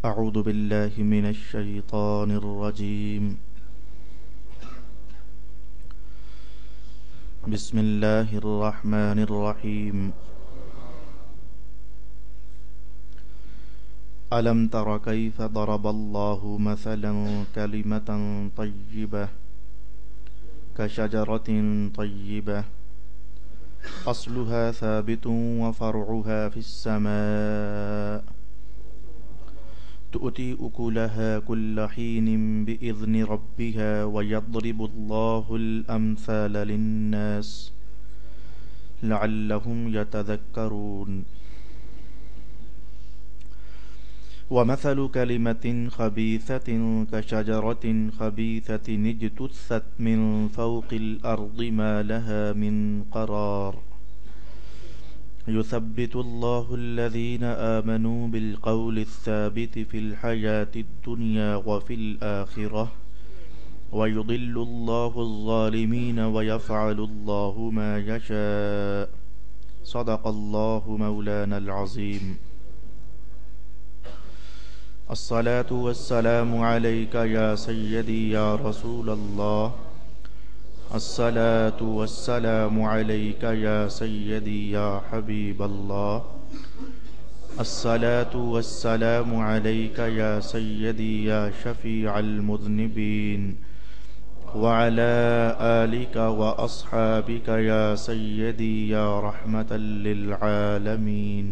أعوذ بالله من الشيطان الرجيم. بسم الله الرحمن الرحيم. ألم تر كيف ضرب الله مثلا كلمة طيبة كشجرة طيبة أصلها ثابت وفرعها في السماء تؤتي أكلها كل حين بإذن ربها ويضرب الله الأمثال للناس لعلهم يتذكرون. ومثل كلمة خبيثة كشجرة خبيثة اجتثت من فوق الأرض ما لها من قرار يثبت الله الذين آمنوا بالقول الثابت في الحياة الدنيا وفي الآخرة ويضل الله الظالمين ويفعل الله ما يشاء. صدق الله مولانا العظيم. الصلاة والسلام عليك يا سيدي يا رسول الله. الصلاة والسلام عليك يا سيدي يا حبيب الله. الصلاة والسلام عليك يا سيدي يا شفيع المذنبين وعلى آلك وأصحابك يا سيدي يا رحمة للعالمين.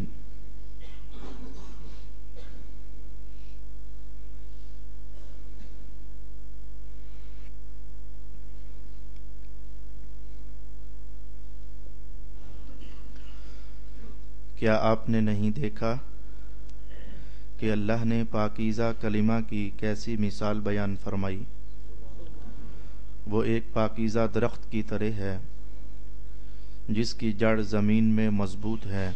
کیا آپ نے نہیں دیکھا کہ اللہ نے پاکیزہ کلمہ کی کیسی مثال بیان فرمائی؟ وہ ایک پاکیزہ درخت کی طرح ہے جس کی جڑ زمین میں مضبوط ہے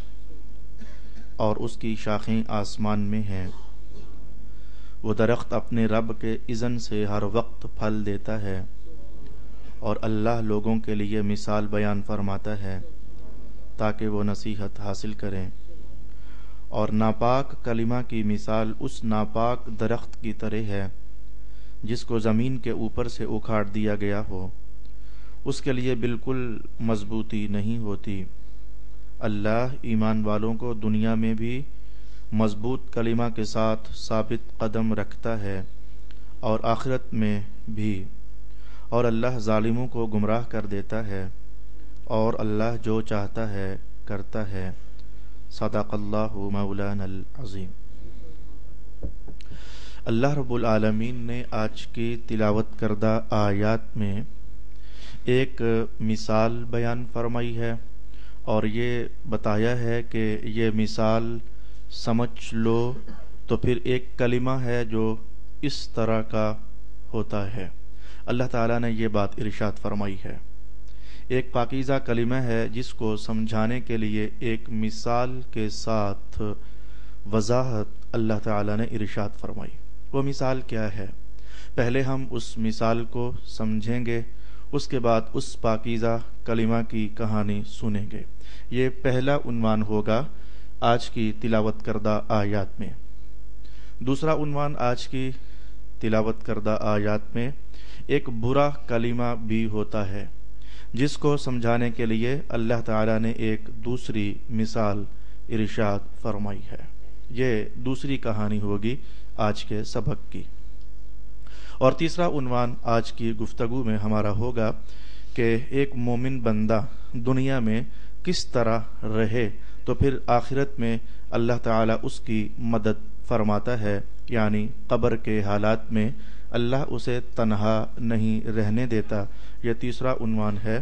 اور اس کی شاخیں آسمان میں ہیں. وہ درخت اپنے رب کے اذن سے ہر وقت پھل دیتا ہے اور اللہ لوگوں کے لیے مثال بیان فرماتا ہے تاکہ وہ نصیحت حاصل کریں. اور ناپاک کلمہ کی مثال اس ناپاک درخت کی طرح ہے جس کو زمین کے اوپر سے اکھاڑ دیا گیا ہو. اس کے لیے بالکل مضبوطی نہیں ہوتی. اللہ ایمان والوں کو دنیا میں بھی مضبوط کلمہ کے ساتھ ثابت قدم رکھتا ہے اور آخرت میں بھی، اور اللہ ظالموں کو گمراہ کر دیتا ہے اور اللہ جو چاہتا ہے کرتا ہے. صدق اللہ مولانا العظیم. اللہ رب العالمین نے آج کی تلاوت کردہ آیات میں ایک مثال بیان فرمائی ہے اور یہ بتایا ہے کہ یہ مثال سمجھ لو تو پھر ایک کلمہ ہے جو اس طرح کا ہوتا ہے. اللہ تعالیٰ نے یہ بات ارشاد فرمائی ہے. ایک پاکیزہ کلمہ ہے جس کو سمجھانے کے لیے ایک مثال کے ساتھ وضاحت اللہ تعالیٰ نے ارشاد فرمائی. وہ مثال کیا ہے؟ پہلے ہم اس مثال کو سمجھیں گے، اس کے بعد اس پاکیزہ کلمہ کی کہانی سنیں گے. یہ پہلا عنوان ہوگا آج کی تلاوت کردہ آیات میں. دوسرا عنوان آج کی تلاوت کردہ آیات میں ایک برا کلمہ بھی ہوتا ہے جس کو سمجھانے کے لیے اللہ تعالیٰ نے ایک دوسری مثال ارشاد فرمائی ہے. یہ دوسری کہانی ہوگی آج کے سبق کی. اور تیسرا عنوان آج کی گفتگو میں ہمارا ہوگا کہ ایک مومن بندہ دنیا میں کس طرح رہے تو پھر آخرت میں اللہ تعالیٰ اس کی مدد فرماتا ہے، یعنی قبر کے حالات میں اللہ اسے تنہا نہیں رہنے دیتا. یہ تیسرا عنوان ہے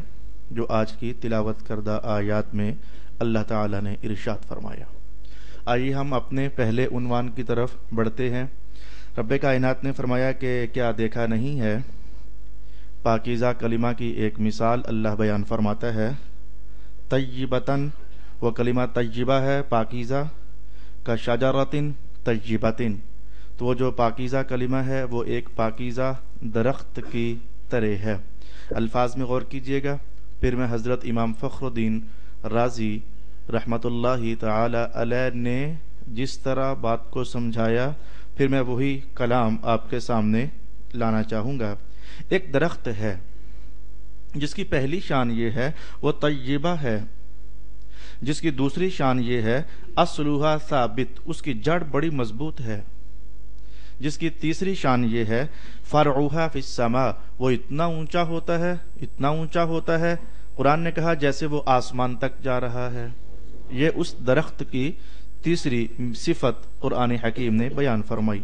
جو آج کی تلاوت کردہ آیات میں اللہ تعالیٰ نے ارشاد فرمایا. آئیے ہم اپنے پہلے عنوان کی طرف بڑھتے ہیں. رب کائنات نے فرمایا کہ کیا دیکھا نہیں ہے؟ پاکیزہ کلمہ کی ایک مثال اللہ بیان فرماتا ہے. طیبتن، وہ کلمہ طیبہ ہے، پاکیزہ، کا شجرتن طیبتن، تو وہ جو پاکیزہ کلمہ ہے وہ ایک پاکیزہ درخت کی طرح ہے. الفاظ میں غور کیجیے گا. پھر میں حضرت امام فخر الدین رازی رحمۃ اللہ تعالی علیہ نے جس طرح بات کو سمجھایا پھر میں وہی کلام آپ کے سامنے لانا چاہوں گا۔ ایک درخت ہے جس کی پہلی شان یہ ہے وہ طیبہ ہے، جس کی دوسری شان یہ ہے اصلھا ثابت، اس کی جڑ بڑی مضبوط ہے، جس کی تیسری شان یہ ہے فرعھا فی السماء، وہ اتنا اونچا ہوتا ہے، اتنا اونچا ہوتا ہے، قرآن نے کہا جیسے وہ آسمان تک جا رہا ہے۔ یہ اس درخت کی تیسری صفت قرآن حکیم نے بیان فرمائی۔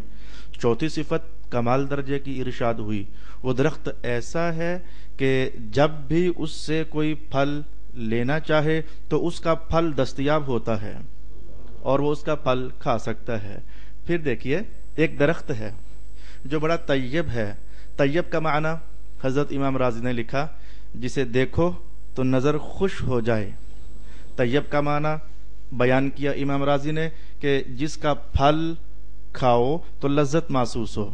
چوتھی صفت کمال درجے کی ارشاد ہوئی، وہ درخت ایسا ہے کہ جب بھی اس سے کوئی پھل لینا چاہے تو اس کا پھل دستیاب ہوتا ہے اور وہ اس کا پھل کھا سکتا ہے۔ پھر دیکھیے ایک درخت ہے جو بڑا طیب ہے۔ طیب کا معنی حضرت امام راضی نے لکھا جسے دیکھو تو نظر خوش ہو جائے۔ طیب کا معنی بیان کیا امام راضی نے کہ جس کا پھل کھاؤ تو لذت محسوس ہو۔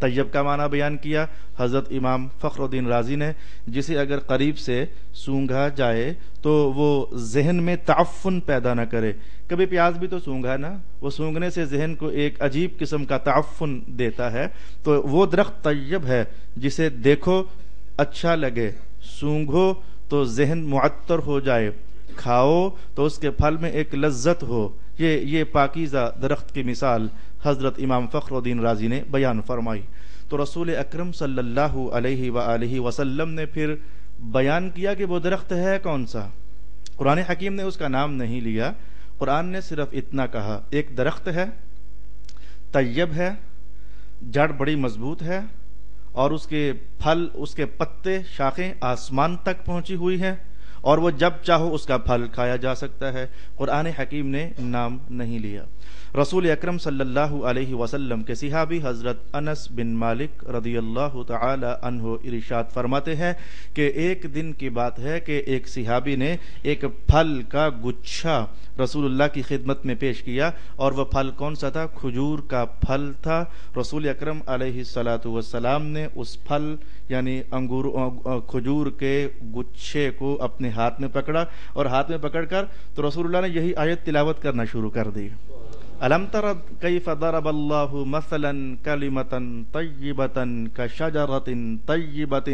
طیب کا معنی بیان کیا حضرت امام فخر الدین رازی نے، جسے اگر قریب سے سونگھا جائے تو وہ ذہن میں تعفن پیدا نہ کرے۔ کبھی پیاز بھی تو سونگھا نا، وہ سونگھنے سے ذہن کو ایک عجیب قسم کا تعفن دیتا ہے، تو وہ درخت طیب ہے جسے دیکھو اچھا لگے، سونگھو تو ذہن معطر ہو جائے، کھاؤ تو اس کے پھل میں ایک لذت ہو۔ یہ پاکیزہ درخت کی مثال حضرت امام فخر الدین رازی نے بیان فرمائی۔ تو رسول اکرم صلی اللہ علیہ وآلہ وسلم نے پھر بیان کیا کہ وہ درخت ہے کون سا۔ قرآن حکیم نے اس کا نام نہیں لیا، قرآن نے صرف اتنا کہا ایک درخت ہے، طیب ہے، جڑ بڑی مضبوط ہے، اور اس کے پھل، اس کے پتے، شاخیں آسمان تک پہنچی ہوئی ہیں، اور وہ جب چاہو اس کا پھل کھایا جا سکتا ہے۔ قرآن حکیم نے نام نہیں لیا۔ رسول اکرم صلی اللہ علیہ وسلم کے صحابی حضرت انس بن مالک رضی اللہ تعالی عنہ ارشاد فرماتے ہیں کہ ایک دن کی بات ہے کہ ایک صحابی نے ایک پھل کا گچھا رسول اللہ کی خدمت میں پیش کیا، اور وہ پھل کون سا تھا؟ کھجور کا پھل تھا۔ رسول اکرم علیہ الصلاۃ والسلام نے اس پھل یعنی کھجور کے گچھے کو اپنے ہاتھ میں پکڑا، اور ہاتھ میں پکڑ کر تو رسول اللہ نے یہی آیت تلاوت کرنا شروع کر دی، الم تر کیف ضرب اللہ مثلا کلمۃ طیبۃ کشجرۃ طیبۃ۔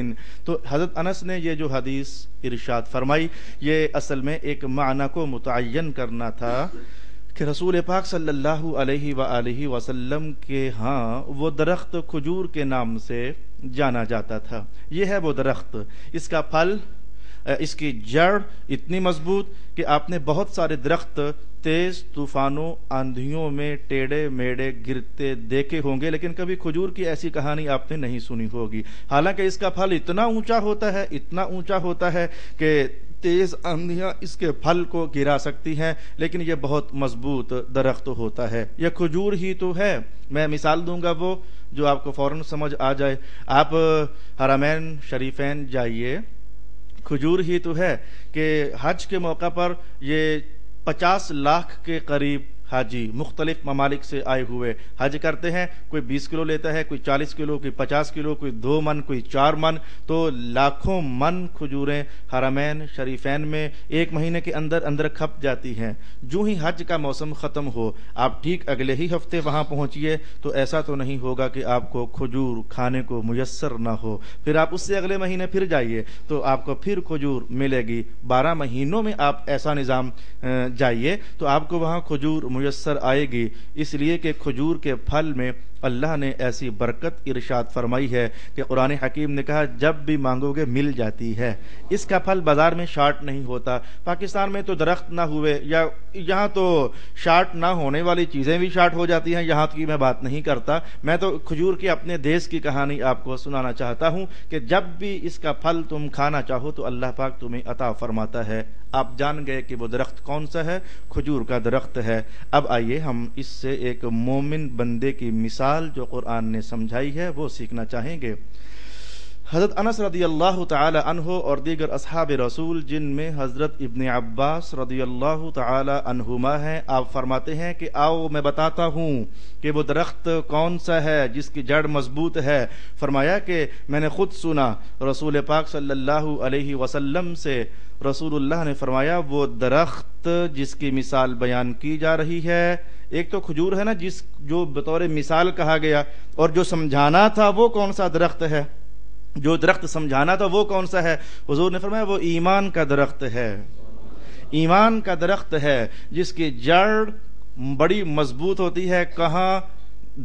تو حضرت انس نے یہ جو حدیث ارشاد فرمائی، یہ اصل میں ایک معنی کو متعین کرنا تھا کہ رسول پاک صلی اللہ علیہ وآلہ وسلم کے ہاں وہ درخت کھجور کے نام سے جانا جاتا تھا۔ یہ ہے وہ درخت، اس کا پھل، اس کی جڑ اتنی مضبوط کہ آپ نے بہت سارے درخت تیز طوفانوں، آندھیوں میں ٹیڑے میڑے گرتے دیکھے ہوں گے، لیکن کبھی کھجور کی ایسی کہانی آپ نے نہیں سنی ہوگی۔ حالانکہ اس کا پھل اتنا اونچا ہوتا ہے، اتنا اونچا ہوتا ہے کہ تیز آندھیاں اس کے پھل کو گرا سکتی ہیں، لیکن یہ بہت مضبوط درخت ہوتا ہے۔ یہ کھجور ہی تو ہے۔ میں مثال دوں گا وہ جو آپ کو فوراً سمجھ آ جائے۔ آپ حرمین شریفین جائیے، کھجور ہی تو ہے کہ حج کے موقع پر یہ 50 لاکھ کے قریب حاجی مختلف ممالک سے آئے ہوئے حج کرتے ہیں۔ کوئی 20 کلو لیتا ہے، کوئی 40 کلو، کوئی 50 کلو، کوئی 2 من، کوئی 4 من، تو لاکھوں من کھجوریں حرمین شریفین میں ایک مہینے کے اندر اندر کھپ جاتی ہیں۔ جو ہی حج کا موسم ختم ہو، آپ ٹھیک اگلے ہی ہفتے وہاں پہنچیے تو ایسا تو نہیں ہوگا کہ آپ کو کھجور کھانے کو میسر نہ ہو۔ پھر آپ اس سے اگلے مہینے پھر جائیے تو آپ کو پھر کھجور ملے گی۔ 12 مہینوں میں آپ ایسا نظام جائیے تو آپ کو وہاں کھجور میسر آئے گی، اس لیے کہ کھجور کے پھل میں اللہ نے ایسی برکت ارشاد فرمائی ہے کہ قرآن حکیم نے کہا جب بھی مانگو گے مل جاتی ہے۔ اس کا پھل بازار میں شارٹ نہیں ہوتا۔ پاکستان میں تو درخت نہ ہوئے، یا یہاں تو شارٹ نہ ہونے والی چیزیں بھی شارٹ ہو جاتی ہیں، یہاں کی میں بات نہیں کرتا۔ میں تو کھجور کے اپنے دیش کی کہانی آپ کو سنانا چاہتا ہوں کہ جب بھی اس کا پھل تم کھانا چاہو تو اللہ پاک تمہیں عطا فرماتا ہے۔ آپ جان گئے کہ وہ درخت کون سا ہے، کھجور کا درخت ہے۔ اب آئیے ہم اس سے ایک مومن بندے کی مثال جو قرآن نے سمجھائی ہے وہ سیکھنا چاہیں گے۔ حضرت انس رضی اللہ تعالی عنہ اور دیگر اصحاب رسول جن میں حضرت ابن عباس رضی اللہ تعالی عنہما ہیں، آپ فرماتے ہیں کہ آؤ میں بتاتا ہوں کہ وہ درخت کون سا ہے جس کی جڑ مضبوط ہے۔ فرمایا کہ میں نے خود سنا رسول پاک صلی اللہ علیہ وسلم سے، رسول اللہ نے فرمایا وہ درخت جس کی مثال بیان کی جا رہی ہے ایک تو کھجور ہے نا جو بطور مثال کہا گیا، اور جو سمجھانا تھا وہ کون سا درخت ہے، جو درخت سمجھانا تھا وہ کون سا ہے؟ حضور نے فرمایا وہ ایمان کا درخت ہے، ایمان کا درخت ہے جس کی جڑ بڑی مضبوط ہوتی ہے۔ کہاں؟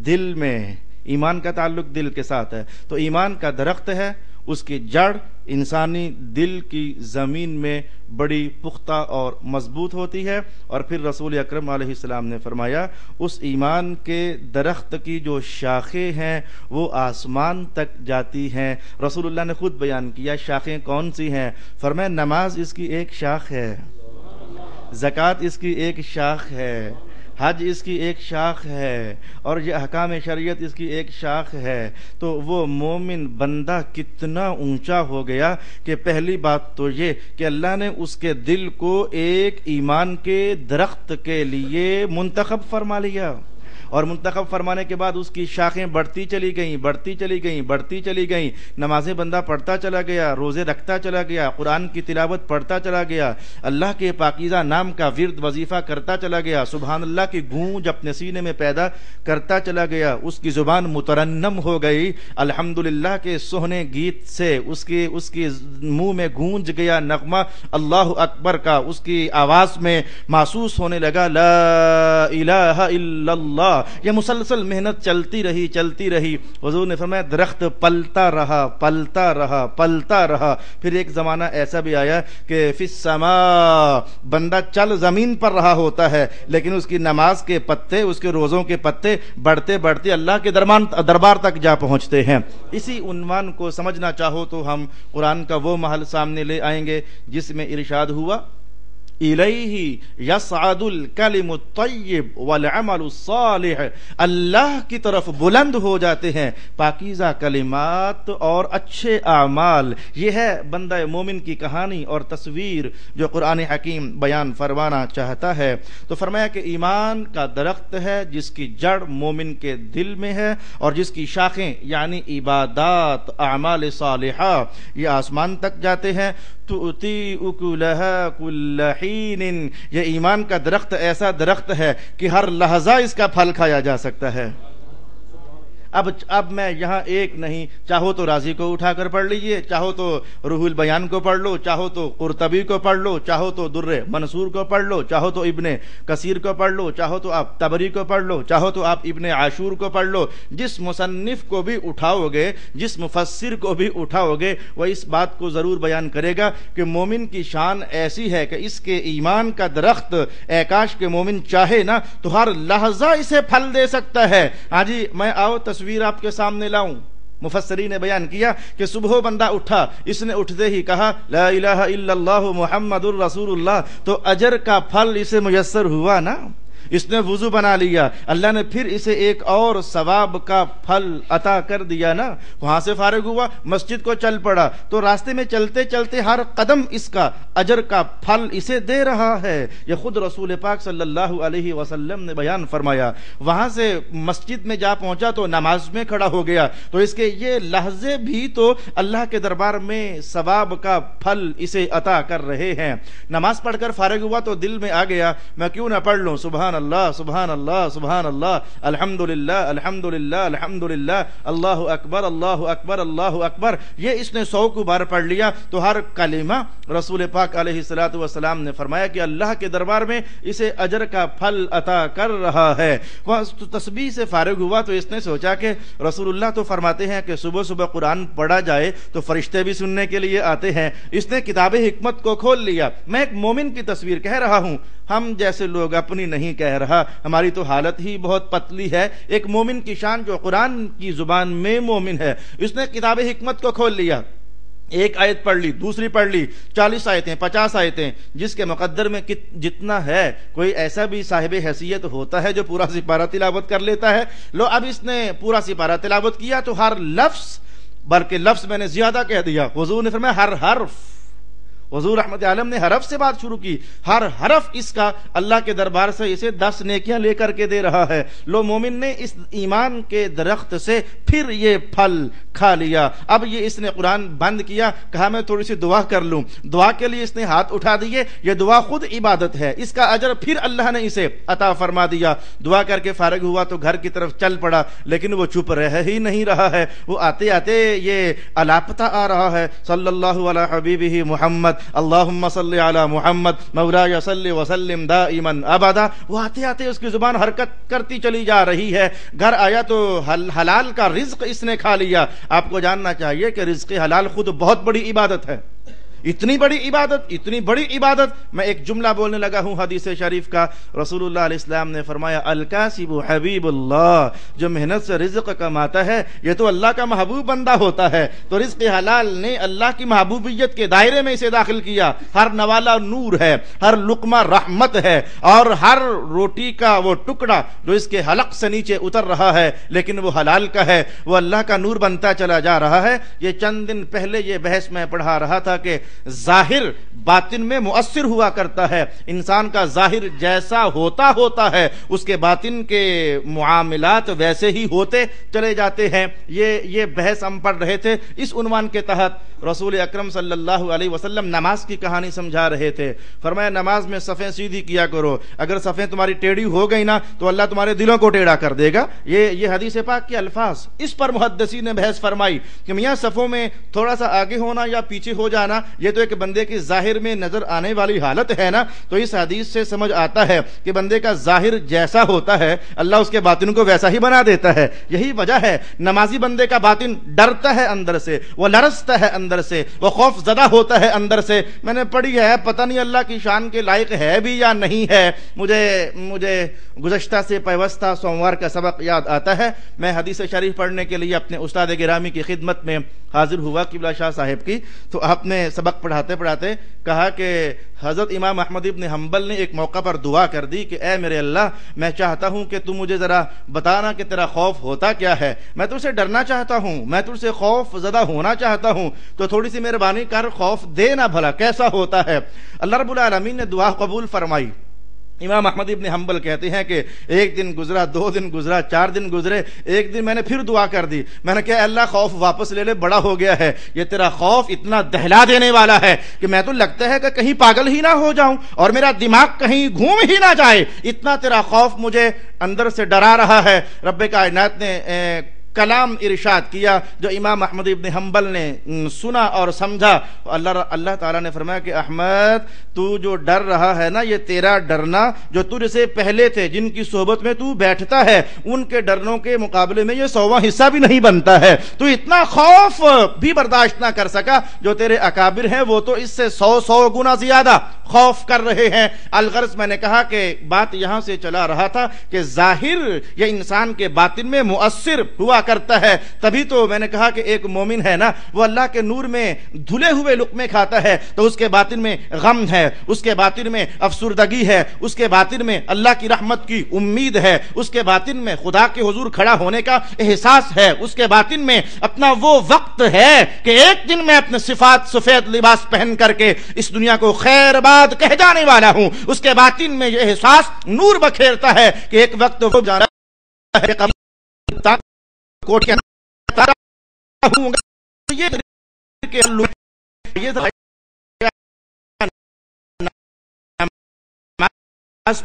دل میں۔ ایمان کا تعلق دل کے ساتھ ہے، تو ایمان کا درخت ہے، اس کی جڑ انسانی دل کی زمین میں بڑی پختہ اور مضبوط ہوتی ہے۔ اور پھر رسول اکرم علیہ السلام نے فرمایا اس ایمان کے درخت کی جو شاخیں ہیں وہ آسمان تک جاتی ہیں۔ رسول اللہ نے خود بیان کیا شاخیں کون سی ہیں، فرمایا نماز اس کی ایک شاخ ہے، زکوٰۃ اس کی ایک شاخ ہے، حج اس کی ایک شاخ ہے، اور یہ احکام شریعت اس کی ایک شاخ ہے۔ تو وہ مومن بندہ کتنا اونچا ہو گیا کہ پہلی بات تو یہ کہ اللہ نے اس کے دل کو ایک ایمان کے درخت کے لیے منتخب فرما لیا، اور منتخب فرمانے کے بعد اس کی شاخیں بڑھتی چلی گئیں، بڑھتی چلی گئیں، بڑھتی چلی گئیں۔ نمازیں بندہ پڑھتا چلا گیا، روزے رکھتا چلا گیا، قرآن کی تلاوت پڑھتا چلا گیا، اللہ کے پاکیزہ نام کا ورد وظیفہ کرتا چلا گیا، سبحان اللہ کی گونج اپنے سینے میں پیدا کرتا چلا گیا، اس کی زبان مترنم ہو گئی الحمدللہ کے سہنے گیت سے، اس کی منہ میں گونج گیا نغمہ اللہ اکبر کا، اس کی آواز میں محسوس ہونے لگا لا الہ الا اللہ۔ یہ مسلسل محنت چلتی رہی۔ حضور نے فرمایا درخت پلتا رہا، پلتا رہا، پلتا رہا۔ پھر ایک زمانہ ایسا بھی آیا کہ فی السماء، بندہ چل زمین پر رہا ہوتا ہے لیکن اس کی نماز کے پتے، اس کے روزوں کے پتے بڑھتے بڑھتے اللہ کے دربار تک جا پہنچتے ہیں۔ اسی عنوان کو سمجھنا چاہو تو ہم قرآن کا وہ محل سامنے لے آئیں گے جس میں ارشاد ہوا الیہ یصعد الکلم الطیب والعمل الصالح، اللہ کی طرف بلند ہو جاتے ہیں پاکیزہ کلمات اور اچھے اعمال۔ یہ ہے بندہ مومن کی کہانی اور تصویر جو قرآن حکیم بیان فرمانا چاہتا ہے۔ تو فرمایا کہ ایمان کا درخت ہے جس کی جڑ مومن کے دل میں ہے، اور جس کی شاخیں یعنی عبادات، اعمال صالحہ یہ آسمان تک جاتے ہیں۔ تؤتی اکلہا کل حین، یہ ایمان کا درخت ایسا درخت ہے کہ ہر لحظہ اس کا پھل کھایا جا سکتا ہے۔ اب میں یہاں ایک نہیں، چاہو تو رازی کو اٹھا کر پڑھ لیجئے، چاہو تو روح البیان کو پڑھ لو، چاہو تو قرطبی کو پڑھ لو، چاہو تو در منصور کو پڑھ لو، چاہو تو ابن کثیر کو پڑھ لو، چاہو تو آپ طبری کو پڑھ لو، چاہو تو آپ ابن عاشور کو پڑھ لو۔ جس مصنف کو بھی اٹھاؤ گے، جس مفسر کو بھی اٹھاؤ گے، وہ اس بات کو ضرور بیان کرے گا کہ مومن کی شان ایسی ہے کہ اس کے ایمان کا درخت کاش کے مومن چاہے نا تو ہر لحظہ اسے پھل دے سکتا ہے۔ ہاں جی، میں آؤ تصویر آپ کے سامنے لاؤں۔ مفسرین نے بیان کیا کہ صبح بندہ اٹھا، اس نے اٹھتے ہی کہا لا الہ الا اللہ محمد الرسول اللہ، تو اجر کا پھل اسے میسر ہوا نا۔ اس نے وضو بنا لیا، اللہ نے پھر اسے ایک اور ثواب کا پھل عطا کر دیا نا۔ وہاں سے فارغ ہوا، مسجد کو چل پڑا، تو راستے میں چلتے چلتے ہر قدم اس کا اجر کا پھل اسے دے رہا ہے۔ یہ خود رسول پاک صلی اللہ علیہ وسلم نے بیان فرمایا۔ وہاں سے مسجد میں جا پہنچا تو نماز میں کھڑا ہو گیا، تو اس کے یہ لحظے بھی تو اللہ کے دربار میں ثواب کا پھل اسے عطا کر رہے ہیں۔ نماز پڑھ کر فارغ ہوا تو دل میں آ گیا میں کیوں نہ پڑھ لوں سبحان اللہ، سبحان اللہ، سبحان اللہ، الحمدللہ، الحمدللہ، الحمدللہ، اللہ اکبر، اللہ اکبر، اللہ اکبر۔ یہ اس نے 100 بار پڑھ لیا تو ہر کلمہ رسول پاک علیہ الصلوۃ والسلام نے فرمایا کہ اللہ کے دربار میں اسے اجر کا پھل عطا کر رہا ہے۔ وہ تسبیح سے فارغ ہوا تو اس نے سوچا کہ رسول اللہ تو فرماتے ہیں کہ صبح صبح قرآن پڑھا جائے تو فرشتے بھی سننے کے لیے آتے ہیں۔ اس نے کتاب حکمت کو کھول لیا۔ میں ایک مومن کی تصویر کہہ رہا ہوں، ہم جیسے لوگ اپنی نہیں کہہ رہا، ہماری تو حالت ہی بہت پتلی ہے۔ ایک مومن کی شان جو قرآن کی زبان میں مومن ہے، اس نے کتاب حکمت کو کھول لیا، ایک آیت پڑھ لی، دوسری پڑھ لی، 40 آیتیں، 50 آیتیں، جس کے مقدر میں جتنا ہے۔ کوئی ایسا بھی صاحب حیثیت ہوتا ہے جو پورا سپارہ تلاوت کر لیتا ہے؟ لو اب اس نے پورا سپارہ تلاوت کیا تو ہر لفظ، بلکہ لفظ میں نے زیادہ کہہ دیا، حضور نے فرمایا ہر حرف، حضور رحمت عالم نے حرف سے بات شروع کی، ہر حرف اس کا اللہ کے دربار سے اسے 10 نیکیاں لے کر کے دے رہا ہے۔ لو مومن نے اس ایمان کے درخت سے پھر یہ پھل کھا لیا۔ اب یہ اس نے قرآن بند کیا، کہا میں تھوڑی سی دعا کر لوں، دعا کے لیے اس نے ہاتھ اٹھا دیے۔ یہ دعا خود عبادت ہے، اس کا اجر پھر اللہ نے اسے عطا فرما دیا۔ دعا کر کے فارغ ہوا تو گھر کی طرف چل پڑا، لیکن وہ چپ رہ ہی نہیں رہا ہے۔ وہ آتے آتے یہ الاپتا آ رہا ہے، صلی اللہ علی حبیبہ محمد، اللہم صلی علی محمد، مولایا صلی وسلم دائما ابدا۔ وہ آتے آتے اس کی زبان حرکت کرتی چلی جا رہی ہے۔ گھر آیا تو حلال کا رزق اس نے کھا لیا۔ آپ کو جاننا چاہیے کہ رزق حلال خود بہت بڑی عبادت ہے، اتنی بڑی عبادت۔ میں ایک جملہ بولنے لگا ہوں حدیث شریف کا، رسول اللہ علیہ السلام نے فرمایا الکاسب حبیب اللہ، جو محنت سے رزق کماتا ہے یہ تو اللہ کا محبوب بندہ ہوتا ہے۔ تو رزق حلال نے اللہ کی محبوبیت کے دائرے میں اسے داخل کیا۔ ہر نوالا نور ہے، ہر لقمہ رحمت ہے، اور ہر روٹی کا وہ ٹکڑا جو اس کے حلق سے نیچے اتر رہا ہے لیکن وہ حلال کا ہے، وہ اللہ کا نور بنتا چلا جا رہا ہے۔ یہ چند دن پہلے یہ بحث میں پڑھا رہا تھا کہ ظاہر باطن میں مؤثر ہوا کرتا ہے۔ انسان کا ظاہر جیسا ہوتا ہے اس کے باطن کے معاملات ویسے ہی ہوتے چلے جاتے ہیں۔ یہ بحث ہم پڑھ رہے تھے۔ اس عنوان کے تحت رسول اکرم صلی اللہ علیہ وسلم نماز کی کہانی سمجھا رہے تھے۔ فرمایا نماز میں صفیں سیدھی کیا کرو، اگر صفیں تمہاری ٹیڑھی ہو گئی نا تو اللہ تمہارے دلوں کو ٹیڑھا کر دے گا۔ یہ حدیث پاک کے الفاظ۔ اس پر محدثین نے بحث فرمائی کہ میاں صفوں میں تھوڑا سا آگے ہونا یا پیچھے ہو جانا یہ تو ایک بندے کی ظاہر میں نظر آنے والی حالت ہے نا، تو اس حدیث سے سمجھ آتا ہے کہ بندے کا ظاہر جیسا ہوتا ہے اللہ اس کے باطن کو ویسا ہی بنا دیتا ہے۔ یہی وجہ ہے نمازی بندے کا باطن ڈرتا ہے اندر سے، وہ لرزتا ہے اندر سے، وہ خوف زدہ ہوتا ہے اندر سے۔ میں نے پڑھی ہے، پتہ نہیں اللہ کی شان کے لائق ہے بھی یا نہیں ہے۔ مجھے گزشتہ سے پیوستہ سوموار کا سبق یاد آتا ہے۔ میں حدیث شریف پڑھنے کے لیے اپنے استاد گرامی کی خدمت میں حاضر ہوا قبلہ شاہ صاحب کی، تو آپ نے سبق پڑھاتے پڑھاتے کہا کہ حضرت امام احمد ابن حنبل نے ایک موقع پر دعا کر دی کہ اے میرے اللہ، میں چاہتا ہوں کہ تم مجھے ذرا بتانا کہ تیرا خوف ہوتا کیا ہے، میں تجھ سے ڈرنا چاہتا ہوں، میں تجھ سے خوف زدہ ہونا چاہتا ہوں، تو تھوڑی سی مہربانی کر خوف دینا بھلا کیسا ہوتا ہے۔ اللہ رب العالمین نے دعا قبول فرمائی۔ امام احمد ابن حنبل کہتے ہیں کہ ایک دن گزرا، 2 دن گزرا، 4 دن گزرے، ایک دن میں نے پھر دعا کر دی، میں نے کہا اللہ خوف واپس لے لے، بڑا ہو گیا ہے، یہ تیرا خوف اتنا دہلا دینے والا ہے کہ میں تو لگتا ہے کہ کہیں پاگل ہی نہ ہو جاؤں اور میرا دماغ کہیں گھوم ہی نہ جائے، اتنا تیرا خوف مجھے اندر سے ڈرا رہا ہے۔ رب کائنات نے کلام ارشاد کیا جو امام احمد ابن حنبل نے سنا اور سمجھا۔ اللہ تعالیٰ نے فرمایا کہ احمد تو جو ڈر رہا ہے نا، یہ تیرا ڈرنا جو تجھ سے پہلے تھے جن کی صحبت میں تو بیٹھتا ہے ان کے ڈرنوں کے مقابلے میں یہ 100واں حصہ بھی نہیں بنتا ہے۔ تو اتنا خوف بھی برداشت نہ کر سکا، جو تیرے اکابر ہیں وہ تو اس سے 100 گنا زیادہ خوف کر رہے ہیں۔ الغرض میں نے کہا کہ بات یہاں سے چلا رہا تھا کہ ظاہر یہ انسان کے باطن میں مؤثر ہوا کرتا ہے۔ تبھی تو میں نے کہا کہ ایک مومن ہے نا، وہ اللہ کے نور میں دھلے ہوئے لقمے کھاتا ہے تو اس کے باطن میں غم ہے، اس کے باطن میں افسردگی ہے، اس کے باطن میں اللہ کی رحمت کی امید ہے، اس کے باطن میں خدا کے حضور کھڑا ہونے کا احساس ہے، اس کے باطن میں اپنا وہ وقت ہے کہ ایک دن میں اپنے صفات سفید لباس پہن کر کے اس دنیا کو خیر باد کہہ جانے والا ہوں۔ اس کے باطن میں یہ احساس نور بکھیرتا ہے کہ ایک وقت وہ جانا ہے کوٹ کے ہوں گا، یہ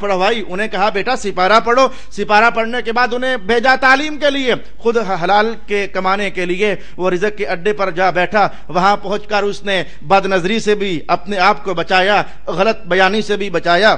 پڑھوائی، انہیں کہا بیٹا سپارہ پڑھو، سپارہ پڑھنے کے بعد انہیں بھیجا تعلیم کے لیے، خود حلال کے کمانے کے لیے وہ رزق کے اڈے پر جا بیٹھا۔ وہاں پہنچ کر اس نے بد نظری سے بھی اپنے آپ کو بچایا، غلط بیانی سے بھی بچایا،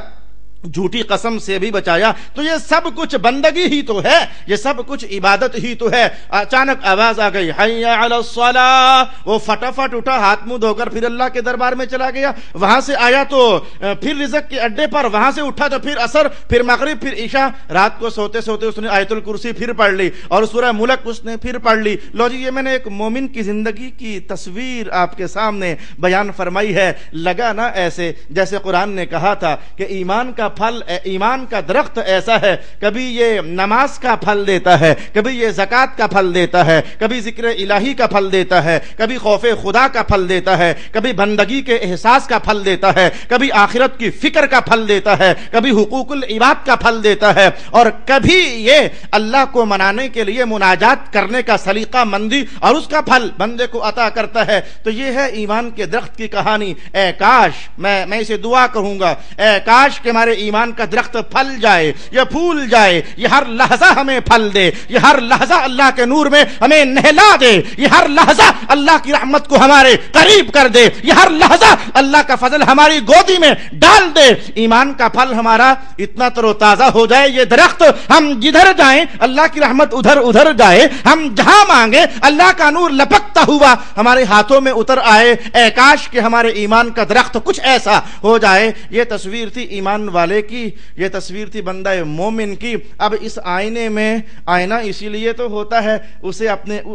جھوٹی قسم سے بھی بچایا۔ تو یہ سب کچھ بندگی ہی تو ہے، یہ سب کچھ عبادت ہی تو ہے۔ اچانک آواز آ گئی حی علی الصلاۃ، وہ فٹافٹ اٹھا، ہاتھ منہ دھو کر پھر اللہ کے دربار میں چلا گیا۔ وہاں سے آیا تو پھر رزق کے اڈے پر، وہاں سے اٹھا تو پھر عصر، پھر مغرب، پھر عشاء، رات کو سوتے سوتے اس نے آیت الکرسی پھر پڑھ لی اور سورہ ملک اس نے پھر پڑھ لی۔ لو جی، یہ میں نے ایک مومن کی زندگی کی تصویر آپ کے سامنے بیان فرمائی ہے۔ لگا نا ایسے جیسے قرآن نے کہا تھا کہ ایمان کا پھل ایمان کا درخت ایسا ہے، کبھی یہ نماز کا پھل دیتا ہے، کبھی یہ زکوٰۃ کا پھل دیتا ہے، کبھی ذکر الہی کا پھل دیتا ہے، کبھی خوف خدا کا پھل دیتا ہے، کبھی بندگی کے احساس کا پھل دیتا ہے، کبھی آخرت کی فکر کا پھل دیتا ہے، کبھی حقوق العباد کا پھل دیتا ہے، اور کبھی یہ اللہ کو منانے کے لیے مناجات کرنے کا سلیقہ مندی اور اس کا پھل بندے کو عطا کرتا ہے۔ تو یہ ہے ایمان کے درخت کی کہانی۔ اے کاش، میں اسے دعا کہوں گا، اے کاش کہ ہمارے ایمان کا درخت پھل جائے، یہ پھول جائے، یہ ہر لحظہ ہمیں پھل دے، یہ ہر لحظہ اللہ کے نور میں ہمیں نہلا دے، یہ ہر لحظہ اللہ کی رحمت کو ہمارے قریب کر دے، یہ ہر لحظہ اللہ کا فضل ہماری گودی میں ڈال دے، ایمان کا پھل ہمارا اتنا تر و تازہ ہو جائے، یہ درخت ہم جدھر جائیں اللہ کی رحمت ادھر جائے، ہم جہاں مانگے اللہ کا نور لپکتا ہوا ہمارے ہاتھوں میں اتر آئے۔ اے کاش کہ ہمارے ایمان کا درخت کچھ ایسا ہو جائے۔ یہ تصویر تھی ایمان والے کی، یہ تصویر تھی بندہ مومن کی۔ اب اس آئینے میں، آئینہ اسی لیے تو ہوتا ہے اسے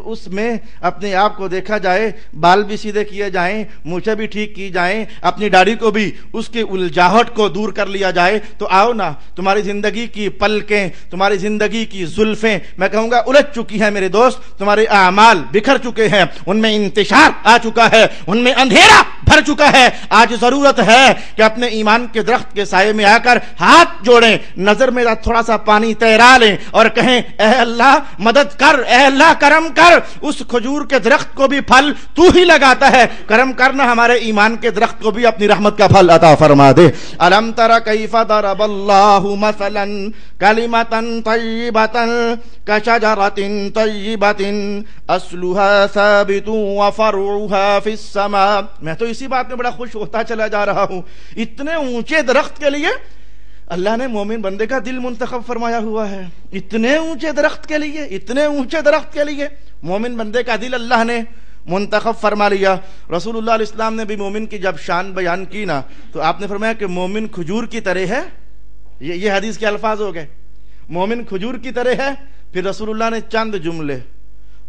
اس میں اپنے آپ کو دیکھا جائے، بال بھی سیدھے کیے جائیں، مونچھیں بھی ٹھیک کی جائیں، اپنی داڑھی کو بھی اس کے الجھاہٹ کو دور کر لیا جائے۔ تو آؤ نا، تمہاری زندگی کی پلکیں، تمہاری زندگی کی زلفیں میں کہوں گا الجھ چکی ہیں میرے دوست، تمہارے اعمال بکھر چکے ہیں، ان میں انتشار آ چکا ہے، ان میں اندھیرا بھر چکا ہے۔ آج ضرورت ہے کہ اپنے ایمان کے درخت کے سائے میں آ کر ہاتھ جوڑیں، نظر میں تھوڑا سا پانی تیرا لیں اور کہیں اے اللہ مدد کر، اے اللہ کرم کر، اس کھجور کے درخت کو بھی پھل تو ہی لگاتا ہے، کرم کرنا ہمارے ایمان کے درخت کو بھی اپنی رحمت کا پھل عطا فرما دے۔ الم تر کیف ضرب اللہ مثلا کلمۃ طیبۃ کشجرۃ طیبۃ اصلها ثابت وفرعها فی السماء۔ میں تو اسی بات میں بڑا خوش ہوتا چلا جا رہا ہوں، اتنے اونچے درخت کے لیے اللہ نے مومن بندے کا دل منتخب فرمایا ہوا ہے، اتنے اونچے درخت کے لیے، اتنے اونچے درخت کے لیے مومن بندے کا دل اللہ نے منتخب فرما لیا۔ رسول اللہ علیہ السلام نے بھی مومن کی جب شان بیان کی نا تو آپ نے فرمایا کہ مومن کھجور کی طرح ہے، یہ حدیث کے الفاظ ہو گئے، مومن کھجور کی طرح ہے۔ پھر رسول اللہ نے چند جملے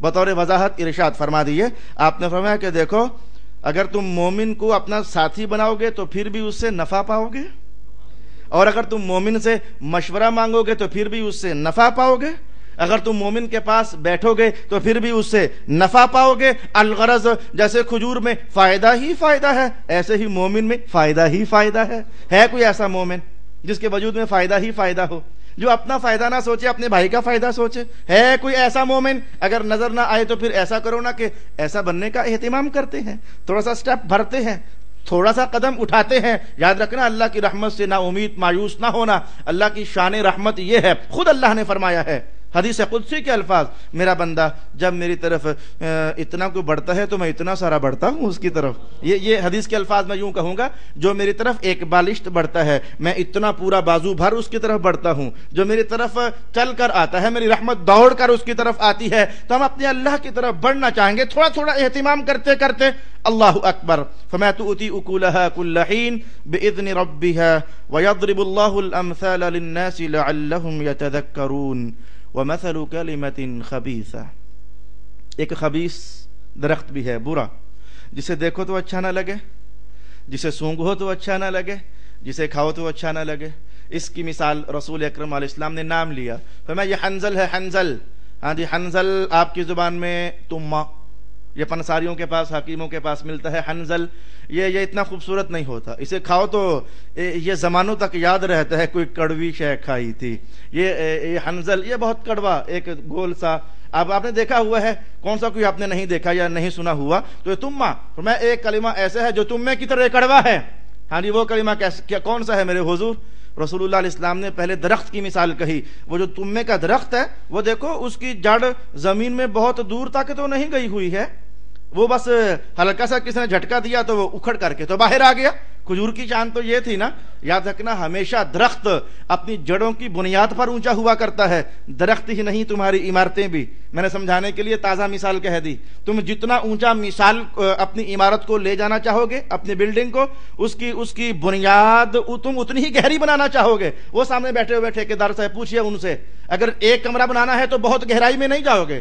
بطور وضاحت ارشاد فرما دیے۔ آپ نے فرمایا کہ دیکھو، اگر تم مومن کو اپنا ساتھی بناؤ گے تو پھر بھی اس سے نفع پاؤ گے، اور اگر تم مومن سے مشورہ مانگو گے تو پھر بھی اس سے نفع پاؤ گے، اگر تم مومن کے پاس بیٹھو گے تو پھر بھی اس سے نفع پاؤ گے۔ الغرض جیسے کھجور میں فائدہ ہی فائدہ ہے، ایسے ہی مومن میں فائدہ ہی فائدہ ہے۔ ہے کوئی ایسا مومن جس کے وجود میں فائدہ ہی فائدہ ہو، جو اپنا فائدہ نہ سوچے، اپنے بھائی کا فائدہ سوچے؟ ہے کوئی ایسا مومن؟ اگر نظر نہ آئے تو پھر ایسا کرو نا کہ ایسا بننے کا اہتمام کرتے ہیں، تھوڑا سا سٹیپ بھرتے ہیں، تھوڑا سا قدم اٹھاتے ہیں۔ یاد رکھنا، اللہ کی رحمت سے نا امید مایوس نہ ہونا، اللہ کی شان رحمت یہ ہے، خود اللہ نے فرمایا ہے حدیث قدسی کے الفاظ، میرا بندہ جب میری طرف اتنا کوئی بڑھتا ہے تو میں اتنا سارا بڑھتا ہوں اس کی طرف۔ یہ حدیث کے الفاظ میں یوں کہوں گا، جو میری طرف ایک بالشت بڑھتا ہے میں اتنا پورا بازو بھر اس کی طرف بڑھتا ہوں، جو میری طرف چل کر آتا ہے، میری رحمت دوڑ کر اس کی طرف آتی ہے۔ تو ہم اپنے اللہ کی طرف بڑھنا چاہیں گے، تھوڑا تھوڑا اہتمام کرتے کرتے۔ اللہ اکبر، فما تؤتی اکلها كل حين باذن ربها ويضرب الله الامثال للناس لعلهم يتذكرون ومثل كلمة خبيثة۔ ایک خبیث درخت بھی ہے، برا، جسے دیکھو تو اچھا نہ لگے، جسے سونگھو تو اچھا نہ لگے، جسے کھاؤ تو اچھا نہ لگے۔ اس کی مثال رسول اکرم علیہ السلام نے نام لیا، فرمایا یہ حنظل ہے، حنظل۔ ہاں جی، حنظل آپ کی زبان میں تما، یہ پنساریوں کے پاس، حکیموں کے پاس ملتا ہے حنظل۔ یہ اتنا خوبصورت نہیں ہوتا، اسے کھاؤ تو یہ زمانوں تک یاد رہتا ہے کوئی کڑوی شے کھائی تھی۔ یہ حنظل یہ بہت کڑوا، ایک گول سا، اب آپ نے دیکھا ہوا ہے، کون سا کوئی آپ نے نہیں دیکھا یا نہیں سنا ہوا؟ تو یہ تما، میں ایک کلمہ ایسا ہے جو تمے کی طرح کڑوا ہے۔ ہاں جی، وہ کلمہ کون سا ہے میرے حضور؟ رسول اللہ علیہ السلام نے پہلے درخت کی مثال کہی۔ وہ جو تمے کا درخت ہے وہ دیکھو، اس کی جڑ زمین میں بہت دور تک تو نہیں گئی ہوئی ہے، وہ بس ہلکا سا کسی نے جھٹکا دیا تو وہ اکھڑ کر کے تو باہر آ گیا۔ کھجور کی شان تو یہ تھی نا، یاد رکھنا ہمیشہ درخت اپنی جڑوں کی بنیاد پر اونچا ہوا کرتا ہے، درخت ہی نہیں تمہاری عمارتیں بھی۔ میں نے سمجھانے کے لیے تازہ مثال کہہ دی، تم جتنا اونچا مثال اپنی عمارت کو لے جانا چاہو گے، اپنی بلڈنگ کو، اس کی بنیاد تم اتنی ہی گہری بنانا چاہو گے۔ وہ سامنے بیٹھے ہوئے ٹھیکیدار سے پوچھئے ان سے، اگر ایک کمرہ بنانا ہے تو بہت گہرائی میں نہیں جاؤ گے،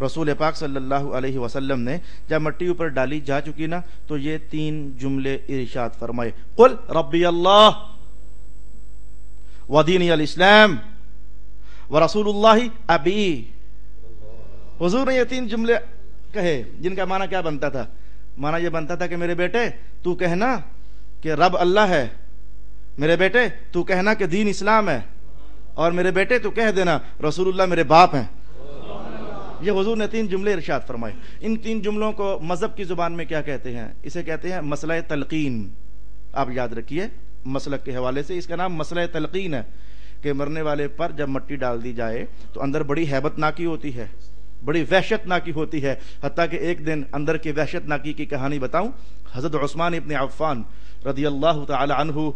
رسول پاک صلی اللہ علیہ وسلم نے جب مٹی اوپر ڈالی جا چکی نا تو یہ 3 جملے ارشاد فرمائے، قل ربی اللہ ودینی الاسلام ورسول اللہ ابی۔ حضور نے یہ 3 جملے کہے جن کا معنی کیا بنتا تھا؟ معنی یہ بنتا تھا کہ میرے بیٹے تو کہنا کہ رب اللہ ہے، میرے بیٹے تو کہنا کہ دین اسلام ہے، اور میرے بیٹے تو کہہ دینا رسول اللہ میرے باپ ہیں۔ یہ حضور نے 3 جملے ارشاد فرمائے۔ ان 3 جملوں کو مذہب کی زبان میں کیا کہتے ہیں؟ اسے کہتے ہیں مسئلہ تلقین۔ آپ یاد رکھیے، مسلک کے حوالے سے اس کا نام مسئلہ تلقین ہے کہ مرنے والے پر جب مٹی ڈال دی جائے تو اندر بڑی ہیبت ناکی ہوتی ہے، بڑی وحشت ناکی ہوتی ہے، حتیٰ کہ ایک دن اندر کی وحشت ناکی کی کہانی بتاؤں۔ حضرت عثمان ابن عفان رضی اللہ تعالی عنہ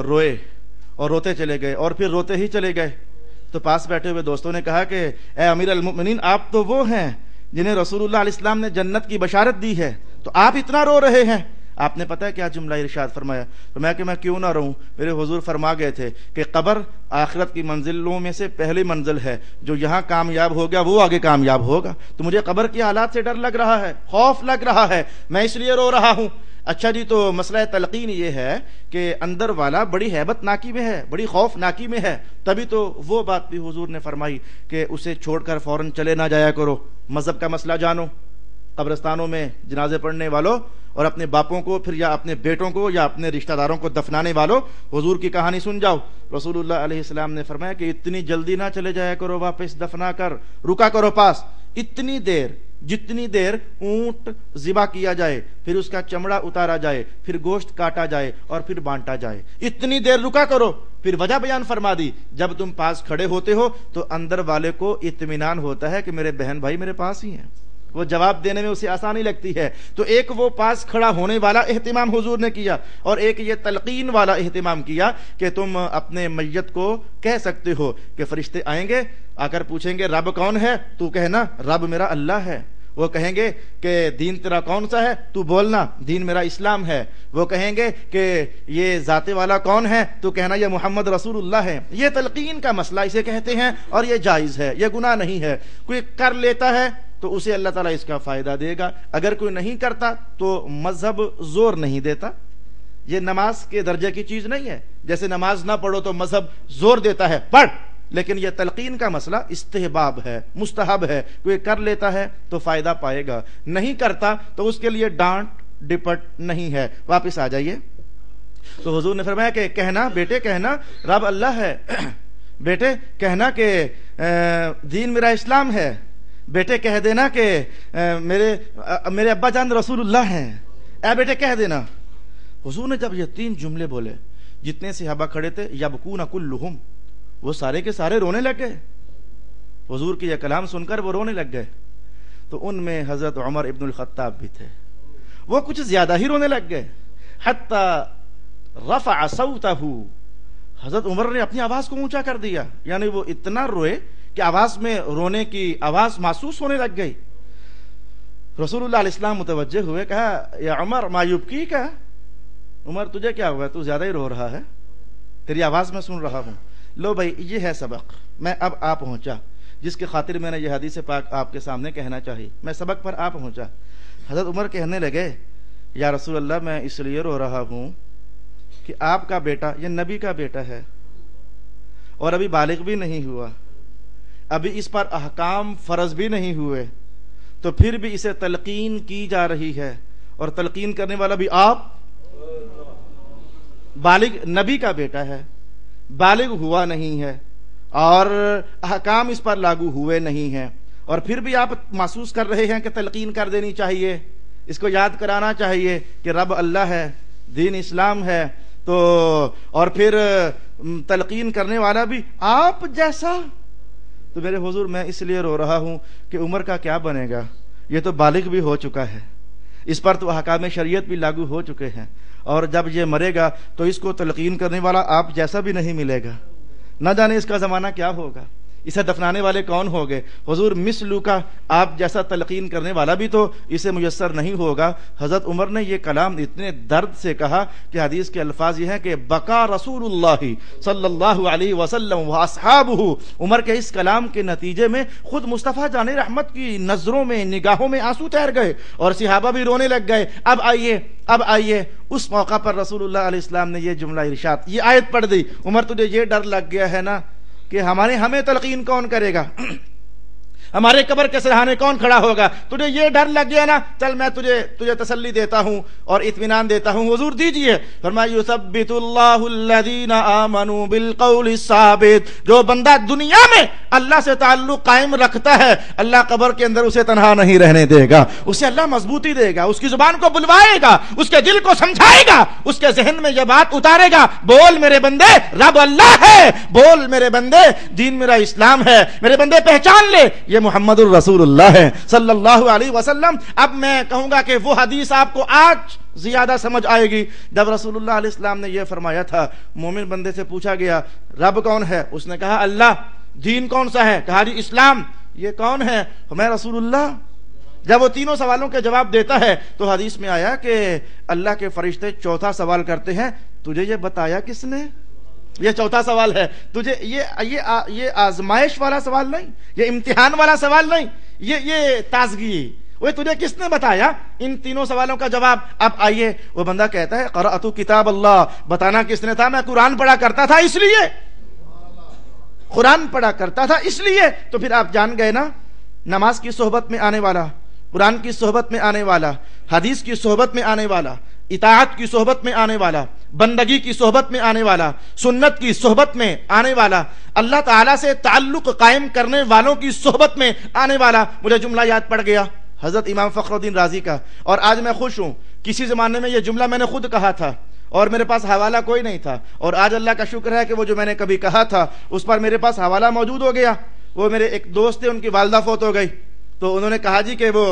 روئے اور روتے چلے گئے، اور پھر روتے ہی چلے گئے تو پاس بیٹھے ہوئے دوستوں نے کہا کہ اے امیر المؤمنین، آپ تو وہ ہیں جنہیں رسول اللہ علیہ السلام نے جنت کی بشارت دی ہے، تو آپ اتنا رو رہے ہیں۔ آپ نے پتہ ہے کیا جملہ ارشاد فرمایا؟ فرمایا کہ میں کیوں نہ رہوں، میرے حضور فرما گئے تھے کہ قبر آخرت کی منزلوں میں سے پہلی منزل ہے، جو یہاں کامیاب ہو گیا وہ آگے کامیاب ہوگا۔ تو مجھے قبر کی حالات سے ڈر لگ رہا ہے، خوف لگ رہا ہے، میں اس لیے رو رہا ہوں۔ اچھا جی، تو مسئلہ تلقین یہ ہے کہ اندر والا بڑی ہیبت ناکی میں ہے، بڑی خوف ناکی میں ہے، تبھی تو وہ بات بھی حضور نے فرمائی کہ اسے چھوڑ کر فوراً چلے نہ جایا کرو، مذہب کا مسئلہ جانو۔ قبرستانوں میں جنازے پڑھنے والوں اور اپنے باپوں کو پھر یا اپنے بیٹوں کو یا اپنے رشتہ داروں کو دفنانے والوں حضور کی کہانی سن جاؤ۔ رسول اللہ علیہ السلام نے فرمایا کہ اتنی جلدی نہ چلے جایا کرو واپس دفنا کر، رکا کرو پاس، اتنی دیر جتنی دیر اونٹ ذبح کیا جائے، پھر اس کا چمڑا اتارا جائے، پھر گوشت کاٹا جائے اور پھر بانٹا جائے، اتنی دیر رکا کرو۔ پھر وجہ بیان فرما دی، جب تم پاس کھڑے ہوتے ہو تو اندر والے کو اطمینان ہوتا ہے کہ میرے بہن بھائی میرے پاس ہی ہیں، وہ جواب دینے میں اسے آسانی لگتی ہے۔ تو ایک وہ پاس کھڑا ہونے والا اہتمام حضور نے کیا، اور ایک یہ تلقین والا اہتمام کیا کہ تم اپنے میت کو کہہ سکتے ہو کہ فرشتے آئیں گے، آ کر پوچھیں گے رب کون ہے، تو کہنا رب میرا اللہ ہے۔ وہ کہیں گے کہ دین تیرا کون سا ہے، تو بولنا دین میرا اسلام ہے۔ وہ کہیں گے کہ یہ ذات والا کون ہے، تو کہنا یہ محمد رسول اللہ ہے۔ یہ تلقین کا مسئلہ اسے کہتے ہیں، اور یہ جائز ہے، یہ گناہ نہیں ہے۔ کوئی کر لیتا ہے تو اسے اللہ تعالیٰ اس کا فائدہ دے گا، اگر کوئی نہیں کرتا تو مذہب زور نہیں دیتا۔ یہ نماز کے درجے کی چیز نہیں ہے، جیسے نماز نہ پڑھو تو مذہب زور دیتا ہے پڑھ، لیکن یہ تلقین کا مسئلہ استحباب ہے، مستحب ہے۔ کوئی کر لیتا ہے تو فائدہ پائے گا، نہیں کرتا تو اس کے لیے ڈانٹ ڈپٹ نہیں ہے۔ واپس آ جائیے۔ تو حضور نے فرمایا کہ کہنا بیٹے، کہنا رب اللہ ہے، بیٹے کہنا کہ دین میرا اسلام ہے، بیٹے کہہ دینا کہ میرے ابا جان رسول اللہ ہیں، اے بیٹے کہہ دینا۔ حضور نے جب یہ 3 جملے بولے، جتنے صحابہ کھڑے تھے یبکون کلہم، وہ سارے کے سارے رونے لگ گئے۔ حضور کی یہ کلام سن کر وہ رونے لگ گئے۔ تو ان میں حضرت عمر ابن الخطاب بھی تھے، وہ کچھ زیادہ ہی رونے لگ گئے، حتی رفع صوتہ، حضرت عمر نے اپنی آواز کو اونچا کر دیا، یعنی وہ اتنا روئے کہ آواز میں رونے کی آواز محسوس ہونے لگ گئی۔ رسول اللہ علیہ السلام متوجہ ہوئے، کہا یا عمر ما یبکیک، عمر تجھے کیا ہوا، تو زیادہ ہی رو رہا ہے، تیری آواز میں سن رہا ہوں۔ لو بھائی، یہ ہے سبق، میں اب آ پہنچا جس کی خاطر میں نے یہ حدیث پاک آپ کے سامنے کہنا چاہی، میں سبق پر آ پہنچا۔ حضرت عمر کہنے لگے یا رسول اللہ، میں اس لیے رو رہا ہوں کہ آپ کا بیٹا یہ نبی کا بیٹا ہے، اور ابھی بالغ بھی نہیں ہوا، ابھی اس پر احکام فرض بھی نہیں ہوئے، تو پھر بھی اسے تلقین کی جا رہی ہے، اور تلقین کرنے والا بھی آپ، بالغ نبی کا بیٹا ہے، بالغ ہوا نہیں ہے، اور احکام اس پر لاگو ہوئے نہیں ہیں، اور پھر بھی آپ محسوس کر رہے ہیں کہ تلقین کر دینی چاہیے، اس کو یاد کرانا چاہیے کہ رب اللہ ہے، دین اسلام ہے، تو اور پھر تلقین کرنے والا بھی آپ جیسا۔ تو میرے حضور، میں اس لیے رو رہا ہوں کہ عمر کا کیا بنے گا، یہ تو بالغ بھی ہو چکا ہے، اس پر تو احکام شریعت بھی لاگو ہو چکے ہیں، اور جب یہ مرے گا تو اس کو تلقین کرنے والا آپ جیسا بھی نہیں ملے گا، نہ جانے اس کا زمانہ کیا ہوگا۔ اسے دفنانے والے کون ہو گئے؟ حضور مثلو کا آپ جیسا تلقین کرنے والا بھی تو اسے میسر نہیں ہوگا۔ حضرت عمر نے یہ کلام اتنے درد سے کہا کہ حدیث کے الفاظ یہ ہیں کہ بقا رسول اللہ صلی اللہ علیہ وسلم و اصحابہ، عمر کے اس کلام کے نتیجے میں خود مصطفیٰ جان رحمت کی نظروں میں، نگاہوں میں آنسو تیر گئے اور صحابہ بھی رونے لگ گئے۔ اب آئیے اس موقع پر رسول اللہ علیہ السلام نے یہ جملہ ارشاد، یہ آیت پڑھ دی، عمر تجھے یہ ڈر لگ گیا ہے نا کہ ہمیں تلقین کون کرے گا، ہمارے قبر کے سرہانے کون کھڑا ہوگا، تجھے یہ ڈر لگ گیا نا، چل میں تجھے تسلی دیتا ہوں اور اطمینان دیتا ہوں، حضور دیجئے۔ فرمایا یثبت اللہ الذین آمنوا بالقول الثابت، جو بندہ دنیا میں اللہ سے تعلق قائم رکھتا ہے اللہ قبر کے اندر اسے تنہا نہیں رہنے دے گا، اسے اللہ مضبوطی دے گا، اس کی زبان کو بلوائے گا، اس کے دل کو سمجھائے گا، اس کے ذہن میں یہ بات اتارے گا، بول میرے بندے رب اللہ ہے، بول میرے بندے دین میرا اسلام ہے، میرے بندے پہچان لے یہ محمد الرسول اللہ ہے صلی اللہ علیہ وسلم۔ اب میں کہوں گا کہ وہ حدیث آپ کو آج زیادہ سمجھ آئے گی۔ جب رسول اللہ علیہ السلام نے یہ فرمایا تھا، مومن بندے سے پوچھا گیا رب کون ہے؟ اس نے کہا اللہ۔ دین کون سا ہے؟ کہا جی اسلام۔ یہ کون ہے؟ میں رسول اللہ۔ جب وہ تینوں سوالوں کے جواب دیتا ہے تو حدیث میں آیا کہ اللہ کے فرشتے چوتھا سوال کرتے ہیں، تجھے یہ بتایا کس نے؟ یہ چوتھا سوال ہے، تجھے یہ آزمائش والا سوال نہیں، یہ امتحان والا سوال نہیں، یہ تازگی، وہ تجھے کس نے بتایا؟ ان تینوں سوالوں کا جواب۔ اب آئیے، وہ بندہ کہتا ہے قرأت کتاب اللہ، بتانا کس نے تھا؟ میں قرآن پڑھا کرتا تھا اس لیے، قرآن پڑھا کرتا تھا اس لیے۔ تو پھر آپ جان گئے نا، نماز کی صحبت میں آنے والا، قرآن کی صحبت میں آنے والا، حدیث کی صحبت میں آنے والا، اطاعت کی صحبت میں آنے والا، بندگی کی صحبت میں آنے والا، سنت کی صحبت میں آنے والا، اللہ تعالیٰ سے تعلق قائم کرنے والوں کی صحبت میں آنے والا۔ مجھے جملہ یاد پڑ گیا حضرت امام فخر الدین رازی کا، اور آج میں خوش ہوں، کسی زمانے میں یہ جملہ میں نے خود کہا تھا اور میرے پاس حوالہ کوئی نہیں تھا، اور آج اللہ کا شکر ہے کہ وہ جو میں نے کبھی کہا تھا اس پر میرے پاس حوالہ موجود ہو گیا۔ وہ میرے ایک دوست تھے، ان کی والدہ فوت ہو گئی، تو انہوں نے کہا جی کہ وہ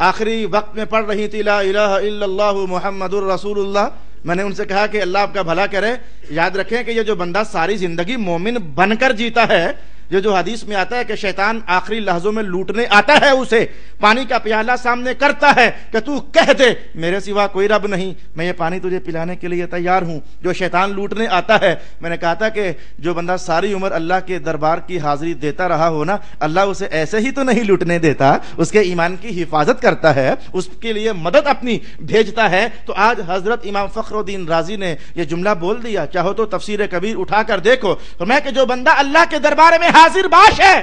آخری وقت میں پڑھ رہی تھی لا الہ الا اللہ محمد الرسول اللہ۔ میں نے ان سے کہا کہ اللہ آپ کا بھلا کرے، یاد رکھیں کہ یہ جو بندہ ساری زندگی مومن بن کر جیتا ہے، یہ جو حدیث میں آتا ہے کہ شیطان آخری لحظوں میں لوٹنے آتا ہے، اسے پانی کا پیالہ سامنے کرتا ہے کہ تو کہہ دے میرے سوا کوئی رب نہیں، میں یہ پانی تجھے پلانے کے لیے تیار ہوں۔ جو شیطان لوٹنے آتا ہے، میں نے کہا تھا کہ جو بندہ ساری عمر اللہ کے دربار کی حاضری دیتا رہا ہو نا، اللہ اسے ایسے ہی تو نہیں لوٹنے دیتا، اس کے ایمان کی حفاظت کرتا ہے، اس کے لیے مدد اپنی بھیجتا ہے۔ تو آج حضرت امام فخر الدین رازی نے یہ جملہ بول دیا، چاہو تو تفسیر کبیر اٹھا کر دیکھو، فرمایا کہ جو بندہ اللہ کے دربار میں حاضر باش ہے،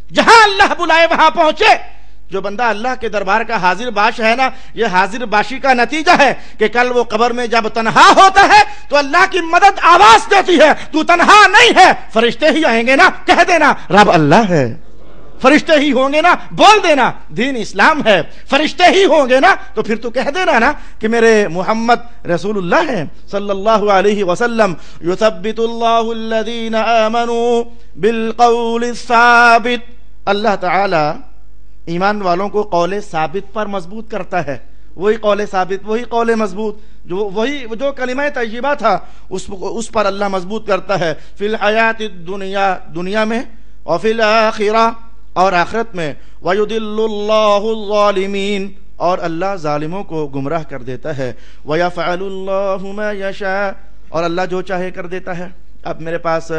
جہاں اللہ بلائے وہاں پہنچے، جو بندہ اللہ کے دربار کا حاضر باش ہے نا، یہ حاضر باشی کا نتیجہ ہے کہ کل وہ قبر میں جب تنہا ہوتا ہے تو اللہ کی مدد آواز دیتی ہے تو تنہا نہیں ہے، فرشتے ہی آئیں گے نا، کہہ دینا رب اللہ ہے، فرشتے ہی ہوں گے نا، بول دینا دین اسلام ہے، فرشتے ہی ہوں گے نا تو پھر تو کہہ دینا نا کہ میرے محمد رسول اللہ ہیں صلی اللہ علیہ وسلم۔ یثبت اللہ الذین آمنوا بالقول الثابت، اللہ تعالی ایمان والوں کو قول ثابت پر مضبوط کرتا ہے۔ وہی قول ثابت، وہی قول مضبوط، جو کلمہ طیبہ تھا اس پر اللہ مضبوط کرتا ہے۔ فی الحیات الدنیا، دنیا میں، اور فی الآخرہ، اور آخرت میں، وَيُضِلُّ اللَّهُ الظَّالِمِينَ، اور اللہ ظالموں کو گمراہ کر دیتا ہے۔ وَيَفْعَلُ اللَّهُ مَا يَشَاءُ، اور اللہ جو چاہے کر دیتا ہے۔ اب میرے پاس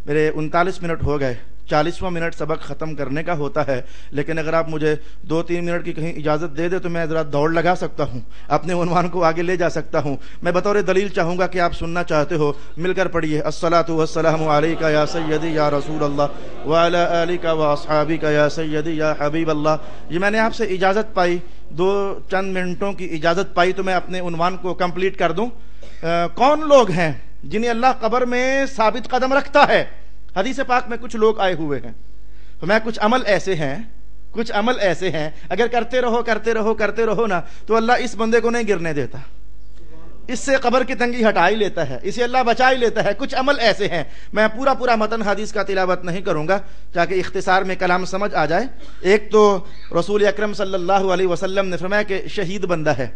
39 منٹ ہو گئے، 40واں منٹ سبق ختم کرنے کا ہوتا ہے، لیکن اگر آپ مجھے 2-3 منٹ کی کہیں اجازت دے دے تو میں ذرا دوڑ لگا سکتا ہوں، اپنے عنوان کو آگے لے جا سکتا ہوں۔ میں بطور دلیل چاہوں گا کہ آپ سننا چاہتے ہو، مل کر پڑھیے الصلاۃ والسلام علیک یا سیدی یا رسول اللہ وعلی آلک واصحابک یا سیدی یا حبیب اللہ۔ یہ میں نے آپ سے اجازت پائی، چند منٹوں کی اجازت پائی تو میں اپنے عنوان کو کمپلیٹ کر دوں۔ کون لوگ ہیں جنہیں اللہ قبر میں ثابت قدم رکھتا ہے؟ حدیث پاک میں کچھ لوگ آئے ہوئے ہیں، تو میں کچھ عمل ایسے ہیں اگر کرتے رہو نا تو اللہ اس بندے کو نہیں گرنے دیتا، اس سے قبر کی تنگی ہٹا ہی لیتا ہے، اسے اللہ بچا ہی لیتا ہے۔ کچھ عمل ایسے ہیں، میں پورا متن حدیث کا تلاوت نہیں کروں گا تاکہ اختصار میں کلام سمجھ آ جائے۔ ایک تو رسول اکرم صلی اللہ علیہ وسلم نے فرمایا کہ شہید بندہ ہے،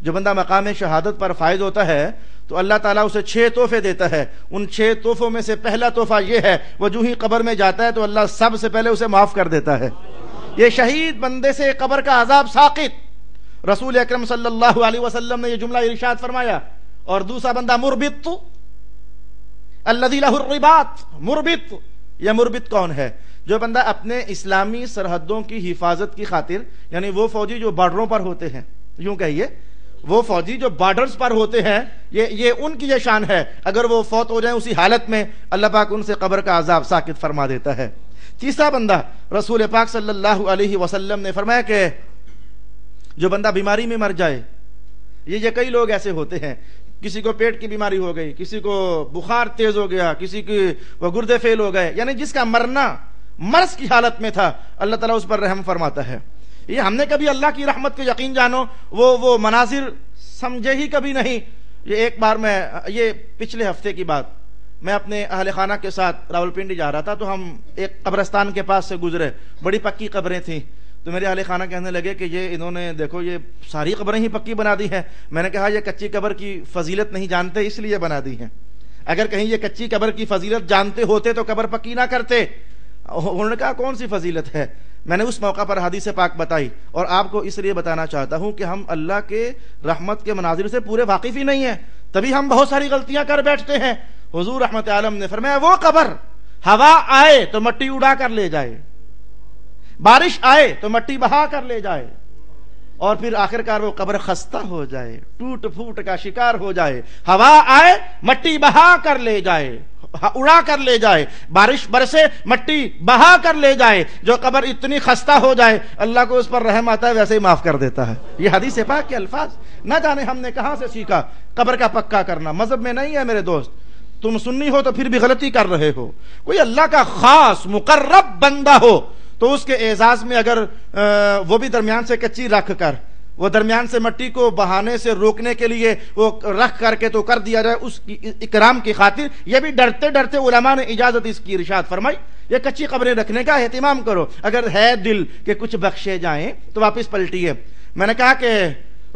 جو بندہ مقام شہادت پر فائز ہوتا ہے تو اللہ تعالیٰ اسے 6 تحفے دیتا ہے. ان 6 تحفوں میں سے پہلا تحفہ یہ ہے، وہ جو ہی قبر میں جاتا ہے تو اللہ سب سے پہلے اسے معاف کر دیتا ہے. یہ شہید بندے سے قبر کا عذاب ساقط. رسول اکرم صلی اللہ علیہ وسلم نے یہ جملہ ارشاد فرمایا. اور دوسرا بندہ مربط، الذی لہ الرباط. مربط، یہ مربط کون ہے؟ جو بندہ اپنے اسلامی سرحدوں کی حفاظت کی خاطر، یعنی وہ فوجی جو بارڈروں پر ہوتے ہیں، یوں کہیے وہ فوجی جو بارڈرز پر ہوتے ہیں، یہ ان کی یہ شان ہے. اگر وہ فوت ہو جائیں اسی حالت میں، اللہ پاک ان سے قبر کا عذاب ساقط فرما دیتا ہے. تیسرا بندہ، رسول پاک صلی اللہ علیہ وسلم نے فرمایا کہ جو بندہ بیماری میں مر جائے، یہ کئی لوگ ایسے ہوتے ہیں، کسی کو پیٹ کی بیماری ہو گئی، کسی کو بخار تیز ہو گیا، کسی کی وہ گردے فیل ہو گئے، یعنی جس کا مرنا مرض کی حالت میں تھا، اللہ تعالیٰ اس پر رحم فرماتا ہے. یہ ہم نے کبھی اللہ کی رحمت کے یقین جانو وہ مناظر سمجھے ہی کبھی نہیں. یہ ایک بار یہ پچھلے ہفتے کی بات، میں اپنے اہل خانہ کے ساتھ راولپنڈی جا رہا تھا تو ہم ایک قبرستان کے پاس سے گزرے. بڑی پکی قبریں تھیں. تو میرے اہل خانہ کہنے لگے کہ یہ انہوں نے دیکھو یہ ساری قبریں ہی پکی بنا دی ہیں. میں نے کہا یہ کچی قبر کی فضیلت نہیں جانتے اس لیے بنا دی ہیں. اگر کہیں یہ کچی قبر کی فضیلت جانتے ہوتے تو قبر پکی نہ کرتے. انہوں نے کہا کون سی فضیلت ہے؟ میں نے اس موقع پر حدیث پاک بتائی. اور آپ کو اس لیے بتانا چاہتا ہوں کہ ہم اللہ کے رحمت کے مناظر سے پورے واقف ہی نہیں ہیں، تبھی ہم بہت ساری غلطیاں کر بیٹھتے ہیں. حضور رحمت عالم نے فرمایا وہ قبر ہوا آئے تو مٹی اڑا کر لے جائے، بارش آئے تو مٹی بہا کر لے جائے، اور پھر آخرکار وہ قبر خستہ ہو جائے، ٹوٹ پھوٹ کا شکار ہو جائے. ہوا آئے مٹی بہا کر لے جائے، اڑا کر لے جائے، بارش برسے مٹی بہا کر لے جائے. جو قبر اتنی خستہ ہو جائے اللہ کو اس پر رحم آتا ہے، ویسے ہی معاف کر دیتا ہے. یہ حدیث پاک کے الفاظ نہ جانے ہم نے کہاں سے سیکھا. قبر کا پکا کرنا مذہب میں نہیں ہے میرے دوست. تم سنی ہو تو پھر بھی غلطی کر رہے ہو. کوئی اللہ کا خاص مقرب بندہ ہو تو اس کے اعزاز میں اگر وہ بھی درمیان سے کچی رکھ کر، وہ درمیان سے مٹی کو بہانے سے روکنے کے لیے وہ رکھ کر کے تو کر دیا جائے اس کی اکرام کی خاطر. یہ بھی ڈرتے ڈرتے علماء نے اجازت اس کی ارشاد فرمائی. یہ کچی قبریں رکھنے کا اہتمام کرو. اگر ہے دل کہ کچھ بخشے جائیں تو واپس پلٹیے. میں نے کہا کہ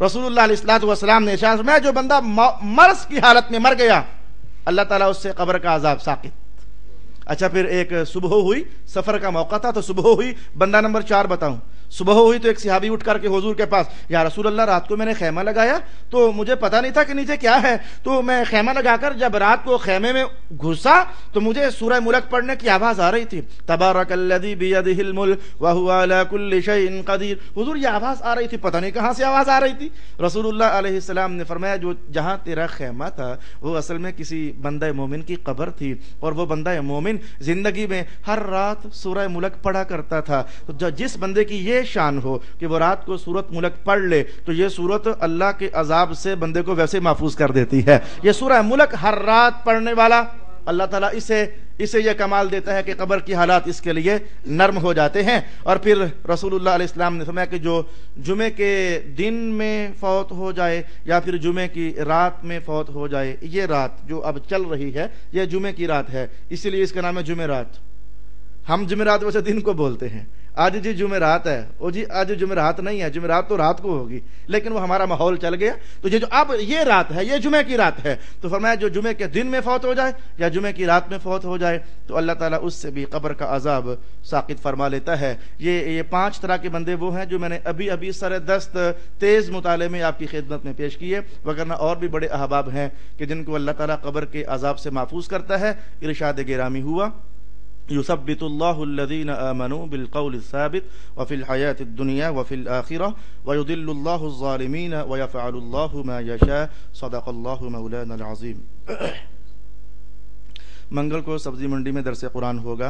رسول اللہ علیہ الصلوۃ والسلام نے ارشاد فرمایا جو بندہ مرض کی حالت میں مر گیا اللہ تعالیٰ اس سے قبر کا عذاب ساقط. اچھا پھر ایک صبح ہوئی، سفر کا موقع تھا تو صبح ہوئی. بندہ نمبر 4 بتاؤں. صبح ہوئی تو ایک صحابی اٹھ کر کے حضور کے پاس، یا رسول اللہ رات کو میں نے خیمہ لگایا تو مجھے پتا نہیں تھا کہ نیچے کیا ہے، تو میں خیمہ لگا کر جب رات کو خیمے میں گھسا تو مجھے سورہ ملک پڑھنے کی آواز آ رہی تھی. تبارک الذی بیدہ الملک وہو علی کل شیء قدیر. حضور یہ آواز آ رہی تھی، پتہ نہیں کہاں سے آواز آ رہی تھی. رسول اللہ علیہ السلام نے فرمایا جو جہاں تیرا خیمہ تھا وہ اصل میں کسی بندہ مومن کی قبر تھی، اور وہ بندہ مومن زندگی میں ہر رات سورہ ملک پڑھا کرتا تھا. جس بندے کی یہ شان ہو کہ وہ رات کو سورت ملک پڑھ لے تو یہ سورت اللہ کے عذاب سے بندے کو ویسے محفوظ کر دیتی ہے. یہ سورہ ملک ہر رات پڑھنے والا اللہ تعالیٰ اسے یہ کمال دیتا ہے کہ قبر کی حالات اس کے لیے نرم ہو جاتے ہیں. اور پھر رسول اللہ علیہ السلام نے فرمایا کہ جو جمعے کے دن میں فوت ہو جائے یا پھر جمعے کی رات میں فوت ہو جائے، یہ رات جو اب چل رہی ہے یہ جمعے کی رات ہے، اسی لیے اس کا نام ہے جمعرات. ہم جمعرات ویسے دن کو بولتے ہیں، آج جی جمعرات ہے، او جی آج جمعرات نہیں ہے، جمعرات تو رات کو ہوگی، لیکن وہ ہمارا ماحول چل گیا. تو یہ جو اب یہ رات ہے یہ جمعے کی رات ہے، تو فرمایا جو جمعے کے دن میں فوت ہو جائے یا جمعے کی رات میں فوت ہو جائے تو اللہ تعالیٰ اس سے بھی قبر کا عذاب ساقط فرما لیتا ہے. یہ 5 طرح کے بندے وہ ہیں جو میں نے ابھی سر دست تیز مطالعے میں آپ کی خدمت میں پیش کیے، وگرنہ اور بھی بڑے احباب ہیں کہ جن کو اللہ تعالیٰ قبر کے عذاب سے محفوظ کرتا ہے. ارشاد گرامی ہوا یثبت اللہ الذین آمنوا بالقول الثابت وفی الحیاة الدنیا وفی الآخرہ ویضل اللہ الظالمین ویفعل اللہ ما یشاء. صدق اللہ مولانا العظیم. منگل کو سبزی منڈی میں درس قرآن ہوگا.